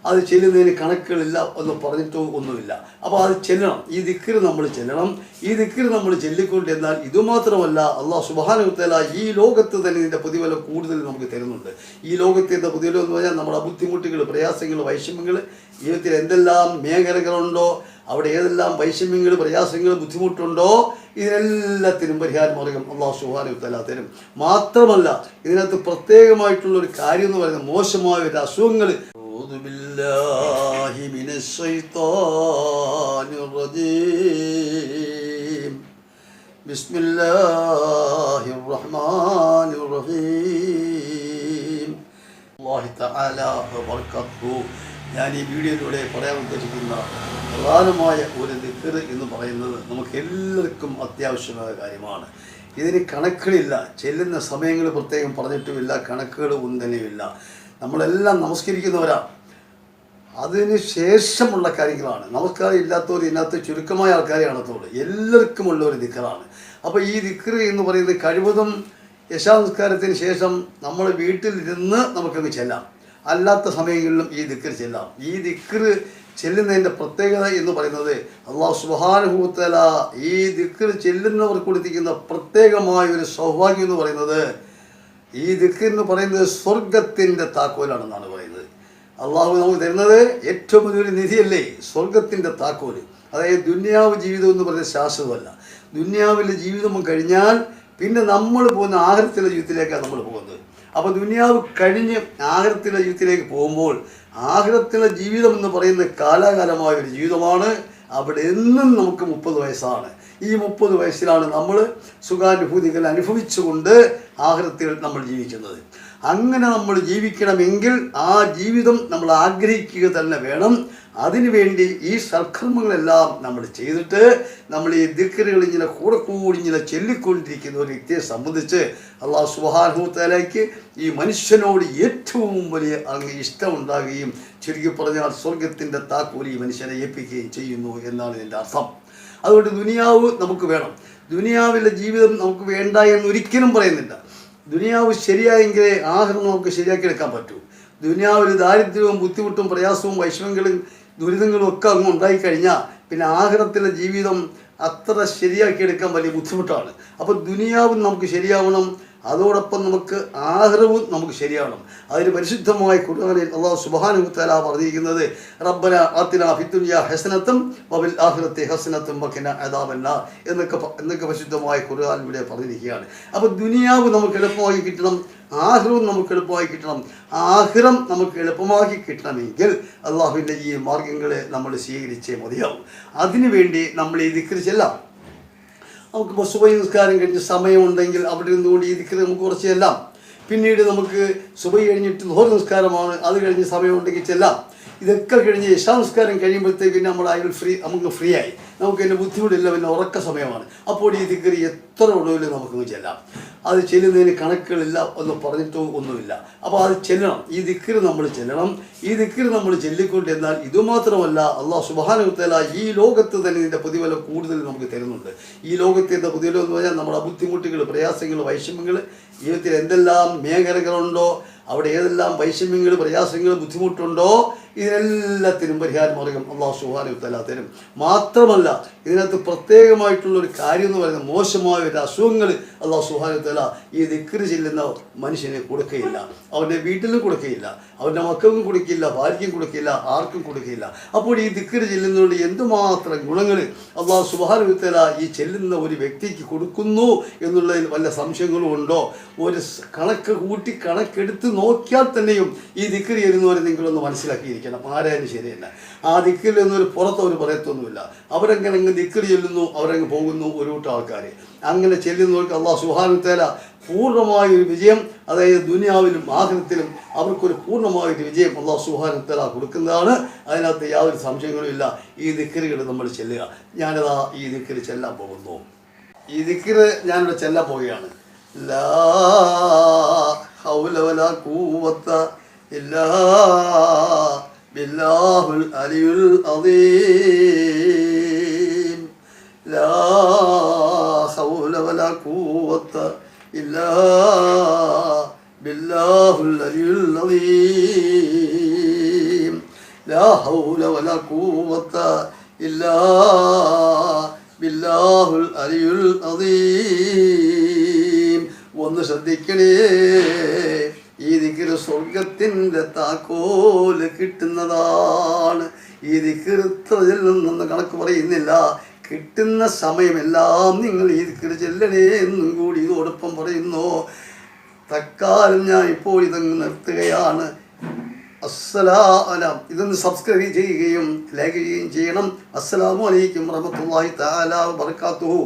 അത് ചെല്ലുന്നതിന് കണക്കുകളില്ല എന്ന് പറഞ്ഞിട്ടോ ഒന്നുമില്ല. അപ്പോൾ അത് ചെല്ലണം, ഈ ദിക്റ് നമ്മൾ ചെല്ലണം. ഈ ദിക്റ് നമ്മൾ ചെല്ലിക്കൊണ്ട് എന്നാൽ ഇതുമാത്രമല്ല, അള്ളാഹു സുബ്ഹാനഹു വ തആല ഈ ലോകത്ത് തന്നെ ഇതിൻ്റെ പ്രതിഫലം കൂടുതൽ നമുക്ക് തരുന്നുണ്ട്. ഈ ലോകത്തിൻ്റെ പ്രതിഫലം എന്ന് പറഞ്ഞാൽ നമ്മുടെ ബുദ്ധിമുട്ടുകൾ, പ്രയാസങ്ങൾ, വൈഷമ്യങ്ങൾ, ജീവിതത്തിൽ എന്തെല്ലാം മേഖലകളുണ്ടോ, അവിടെ ഏതെല്ലാം വൈഷമ്യങ്ങൾ, പ്രയാസങ്ങൾ, ബുദ്ധിമുട്ടുണ്ടോ, ഇതിനെല്ലാത്തിനും പരിഹാര മാർഗം അള്ളാഹു സുബ്ഹാനഹു വ തആല തരും. മാത്രമല്ല ഇതിനകത്ത് പ്രത്യേകമായിട്ടുള്ള ഒരു കാര്യം എന്ന് പറയുന്നത് മോശമായ ഒരു അസുഖങ്ങൾ. ബിസ്മില്ലാഹിർ റഹ്മാനിർ റഹീം. അല്ലാഹു തആല ബർക്കത്തുഹു. ഞാൻ ഈ വീഡിയോയിലൂടെ പറയാൻ ഉദ്ദേശിക്കുന്ന പ്രധാനമായ ഒരു ദിക്റ് എന്ന് പറയുന്നത് നമുക്ക് എല്ലാവർക്കും അത്യാവശ്യമായ കാര്യമാണ്. ഇതിന് കണക്കുകളില്ല, ചെല്ലുന്ന സമയങ്ങൾ പ്രത്യേകം പറഞ്ഞിട്ടുമില്ല, കണക്കുകൾ ഒന്നും തന്നെയുമില്ല. നമ്മളെല്ലാം നമസ്കരിക്കുന്നവരാണ്, അതിന് ശേഷമുള്ള കാര്യങ്ങളാണ്. നമസ്കാരം ഇല്ലാത്തവർ ഇതിനകത്ത് ചുരുക്കമായ ആൾക്കാരെ കാണത്തുള്ളൂ. എല്ലാവർക്കുമുള്ള ഒരു ദിക്റാണ്. അപ്പോൾ ഈ ദിക്റ് എന്ന് പറയുന്നത് കഴിവതും ഇശാ നിസ്കാരത്തിന് ശേഷം നമ്മൾ വീട്ടിലിരുന്ന് നമുക്കങ്ങ് ചെല്ലാം. അല്ലാത്ത സമയങ്ങളിലും ഈ ദിക്റ് ചെല്ലാം. ഈ ദിക്റ് ചെല്ലുന്നതിൻ്റെ പ്രത്യേകത എന്ന് പറയുന്നത് അല്ലാഹു സുബ്ഹാനഹു വ തആല ഈ ദിക്റ് ചെല്ലുന്നവർക്ക് കൊടുത്തിരിക്കുന്ന പ്രത്യേകമായ ഒരു സൗഭാഗ്യം എന്ന് പറയുന്നത്, ഈ ദിക്റ് എന്ന് പറയുന്നത് സ്വർഗത്തിൻ്റെ താക്കോലാണെന്നാണ് പറയുന്നത്. അള്ളാഹു നമുക്ക് തരുന്നത് ഏറ്റവും വലിയൊരു നിധിയല്ലേ, സ്വർഗത്തിൻ്റെ താക്കോല്. അതായത് ദുന്യാവ് ജീവിതം എന്ന് പറയുന്നത് ശാശ്വതമല്ല. ദുന്യാവിലെ ജീവിതം കഴിഞ്ഞാൽ പിന്നെ നമ്മൾ പോകുന്ന ആഖിറത്തിലെ ജീവിതത്തിലേക്കാണ് നമ്മൾ പോകുന്നത്. അപ്പോൾ ദുന്യാവ് കഴിഞ്ഞ് ആഖിറത്തിലെ ജീവിതത്തിലേക്ക് പോകുമ്പോൾ ആഖിറത്തിലെ ജീവിതം എന്ന് പറയുന്നത് കാലാകാലമായ ഒരു ജീവിതമാണ്. അവിടെ എന്നും നമുക്ക് 30 വയസ്സാണ്. ഈ 30 വയസ്സിലാണ് നമ്മൾ സുഖാനുഭൂതികൾ അനുഭവിച്ചുകൊണ്ട് ആഖിറത്തിൽ നമ്മൾ ജീവിക്കുന്നത്. അങ്ങനെ നമ്മൾ ജീവിക്കണമെങ്കിൽ ആ ജീവിതം നമ്മൾ ആഗ്രഹിക്കുക തന്നെ വേണം. അതിനുവേണ്ടി ഈ സൽക്കർമ്മങ്ങളെല്ലാം നമ്മൾ ചെയ്തിട്ട് നമ്മൾ ഈ ദിക്റുകൾ ഇങ്ങനെ കൂടെ ഇങ്ങനെ ചൊല്ലിക്കൊണ്ടിരിക്കുന്ന ഒരു വ്യക്തിയെ സംബന്ധിച്ച് അല്ലാഹു സുബ്ഹാനഹു വ തആലയ്ക്ക് ഈ മനുഷ്യനോട് ഏറ്റവും വലിയ അങ്ങ് ഇഷ്ടമുണ്ടാകുകയും ചുരുക്കി പറഞ്ഞാൽ സ്വർഗത്തിൻ്റെ താക്കോൽ ഈ മനുഷ്യനെ ഏൽപ്പിക്കുകയും ചെയ്യുന്നു എന്നാണ് ഇതിൻ്റെ അർത്ഥം. അതുകൊണ്ട് ദുനിയാവ് നമുക്ക് വേണം. ദുനിയാവിലെ ജീവിതം നമുക്ക് വേണ്ട എന്നൊരിക്കലും പറയുന്നില്ല. ദുനിയാവ് ശരിയായെങ്കിലേ ആഖിറം നമുക്ക് ശരിയാക്കിയെടുക്കാൻ പറ്റൂ. ദുനിയാവിൽ ദാരിദ്ര്യവും ബുദ്ധിമുട്ടും പ്രയാസവും വൈഷമ്യങ്ങളും ദുരിതങ്ങളും ഒക്കെ അങ്ങ് ഉണ്ടായിക്കഴിഞ്ഞാൽ പിന്നെ ആഖിറത്തിലെ ജീവിതം അത്ര ശരിയാക്കിയെടുക്കാൻ വലിയ ബുദ്ധിമുട്ടാണ്. അപ്പോൾ ദുനിയാവും നമുക്ക് ശരിയാവണം, അതോടൊപ്പം നമുക്ക് ആഖിറവും നമുക്ക് ശരിയാവണം. അതിന് പരിശുദ്ധമായ ഖുർആനിൽ അല്ലാഹു സുബ്ഹാനഹു വ തആല പറഞ്ഞിരിക്കുന്നത് റബ്ബന ആതിനാ ഫിദ്ദുനിയാ ഹസനത്തും വഫിൽ ആഖിറതി ഹസനത്തും വഖിനാ അദാബന്നാർ എന്നൊക്കെ പരിശുദ്ധമായ ഖുർആനിലൂടെ പറഞ്ഞിരിക്കുകയാണ്. അപ്പോൾ ദുനിയാവ് നമുക്ക് എളുപ്പമായി കിട്ടണം, ആഖിറവും നമുക്ക് എളുപ്പമായി കിട്ടണം. ആഖിറം നമുക്ക് എളുപ്പമാക്കി കിട്ടണമെങ്കിൽ അള്ളാഹുവിൻ്റെ ഈ മാർഗങ്ങളെ നമ്മൾ സ്വീകരിച്ചേ മതിയാവും. അതിനുവേണ്ടി നമ്മൾ ഈ ദിക്ർ ചെല്ലാം. നമുക്ക് സുബഹി നിസ്കാരം കഴിഞ്ഞ് സമയമുണ്ടെങ്കിൽ അവിടെ നിന്നുകൊണ്ട് ഈ ദിക്ർ നമുക്ക് കുറച്ച് ചെല്ലാം. പിന്നീട് നമുക്ക് സുബഹി കഴിഞ്ഞിട്ട് ളുഹർ നിസ്കാരമാണ്, അത് കഴിഞ്ഞ് സമയമുണ്ടെങ്കിൽ ചെല്ലാം. ഇതൊക്കെ കഴിഞ്ഞ് ഇശാ നിസ്കാരം കഴിയുമ്പോഴത്തേക്ക് നമ്മൾ നമുക്ക് ഫ്രീ ആയി, നമുക്ക് എൻ്റെ ബുദ്ധിമുട്ടില്ല, പിന്നെ ഉറക്ക സമയമാണ്. അപ്പോൾ ഈ ദിക്ർ എത്ര ഉള്ളവിലും നമുക്ക് ചെല്ലാം. അത് ചെല്ലുന്നതിന് കണക്കുകളില്ല എന്ന് പറഞ്ഞിട്ടോ ഒന്നുമില്ല. അപ്പോൾ അത് ചെല്ലണം, ഈ ദിക്ർ നമ്മൾ ചെല്ലണം. ഈ ദിക്ർ നമ്മൾ ചെല്ലിക്കൊണ്ട് എന്നാൽ ഇതുമാത്രമല്ല, അല്ലാഹു സുബ്ഹാനഹു വ തആല ഈ ലോകത്ത് തന്നെ ഇതിൻ്റെ പ്രതിഫലം കൂടുതൽ നമുക്ക് തരുന്നുണ്ട്. ഈ ലോകത്തിൻ്റെ പ്രതിഫലം എന്ന് പറഞ്ഞാൽ നമ്മുടെ ബുദ്ധിമുട്ടുകൾ, പ്രയാസങ്ങൾ, വൈഷമ്യങ്ങൾ, ജീവിതത്തിൽ എന്തെല്ലാം മേഖലകളുണ്ടോ, അവിടെ ഏതെല്ലാം വൈഷമ്യങ്ങൾ, പ്രയാസങ്ങൾ, ബുദ്ധിമുട്ടുണ്ടോ, ഇതിനെല്ലാത്തിനും പരിഹാര മാർഗം അല്ലാഹു സുബ്ഹാനഹു വ തആല തരും. മാത്രമല്ല ഇതിനകത്ത് പ്രത്യേകമായിട്ടുള്ള ഒരു കാര്യം എന്ന് പറയുന്നത് മോശമായ ഒരു അസുഖങ്ങൾ അല്ലാഹു സുബ്ഹാനഹു വ തആല ഈ ദിക്ർ ചെല്ലുന്ന മനുഷ്യന് കൊടുക്കുകയില്ല. അവൻ്റെ വീട്ടിലും കൊടുക്കുകയില്ല, അവൻ്റെ മക്കൾക്കും കൊടുക്കില്ല, ഭാര്യയ്ക്കും കൊടുക്കില്ല, ആർക്കും കൊടുക്കില്ല. അപ്പോൾ ഈ ദിക്ർ ചെല്ലുന്നതുകൊണ്ട് എന്തുമാത്രം ഗുണങ്ങൾ അല്ലാഹു സുബ്ഹാനഹു വ തആല ഈ ചെല്ലുന്ന ഒരു വ്യക്തിക്ക് കൊടുക്കുന്നു എന്നുള്ളതിൽ വല്ല സംശയങ്ങളും ഉണ്ടോ? ഒരു കണക്കെടുത്ത് നോക്കിയാൽ തന്നെയും ഈ ദിക്ർ ചെല്ലുന്നവരെ നിങ്ങളൊന്ന് മനസ്സിലാക്കിയിരിക്കണം. ആരായാലും ശരിയല്ല, ആ ദിക്റിൽ എന്നൊരു പുറത്തവർ പറയത്തൊന്നുമില്ല. അവരെങ്ങനെ ദിക്ർ ചെല്ലുന്നു, അവരങ്ങ് പോകുന്നു. ഒരു കൂട്ടം ആൾക്കാർ അങ്ങനെ ചെല്ലുന്നവർക്ക് അല്ലാഹു സുബ്ഹാനഹു വ തആല പൂർണ്ണമായൊരു വിജയം, അതായത് ദുനിയാവിലും ആഖിറത്തിലും അവർക്കൊരു പൂർണ്ണമായൊരു വിജയം അല്ലാഹു സുബ്ഹാനഹു വ തആല കൊടുക്കുന്നതാണ്. അതിനകത്ത് യാതൊരു സംശയങ്ങളും ഇല്ല. ഈ ദിക്റുകൾ നമ്മൾ ചെല്ലുക. ഞാനിതാ ഈ ദിക്ർ ചെല്ലാൻ പോകുന്നു. ഈ ദിക്ർ ഞാനിവിടെ ചെല്ലാൻ പോവുകയാണ്. ലാ ഹൗല വലാ ഖുവത ഇല്ലാ ബില്ലാഹിൽ അലിയുൽ അദീം. ലാ ഹൗല വലാ ഖുവത ഇല്ലാ ബില്ലാഹിൽ അലിയുൽ അദീം. ലാ ഹൗല വലാ ഖുവത ഇല്ലാ ബില്ലാഹുൽ അലിയുൽ അദീം. ഒന്ന് ശ്രദ്ധിക്കണേ, ഈ ദിക്ർ സ്വർഗത്തിൻ്റെ താക്കോല് കിട്ടുന്നതാണ്. ഈ ദിക്ർ ചെല്ലുന്നെന്ന് കണക്ക് പറയുന്നില്ല, കിട്ടുന്ന സമയമെല്ലാം നിങ്ങൾ ഈ ദിക്ർ ചെല്ലണേ എന്നും കൂടി ഇതോടൊപ്പം പറയുന്നു. തൽക്കാലം ഞാൻ ഇപ്പോൾ ഇതങ്ങ് നിർത്തുകയാണ്. ഇതൊന്ന് സബ്സ്ക്രൈബ് ചെയ്യുകയും ലൈക്ക് ചെയ്യുകയും ചെയ്യണം. അസ്സലാമു അലൈക്കും വറഹ്മത്തുള്ളാഹി തആല വബറകാതുഹു.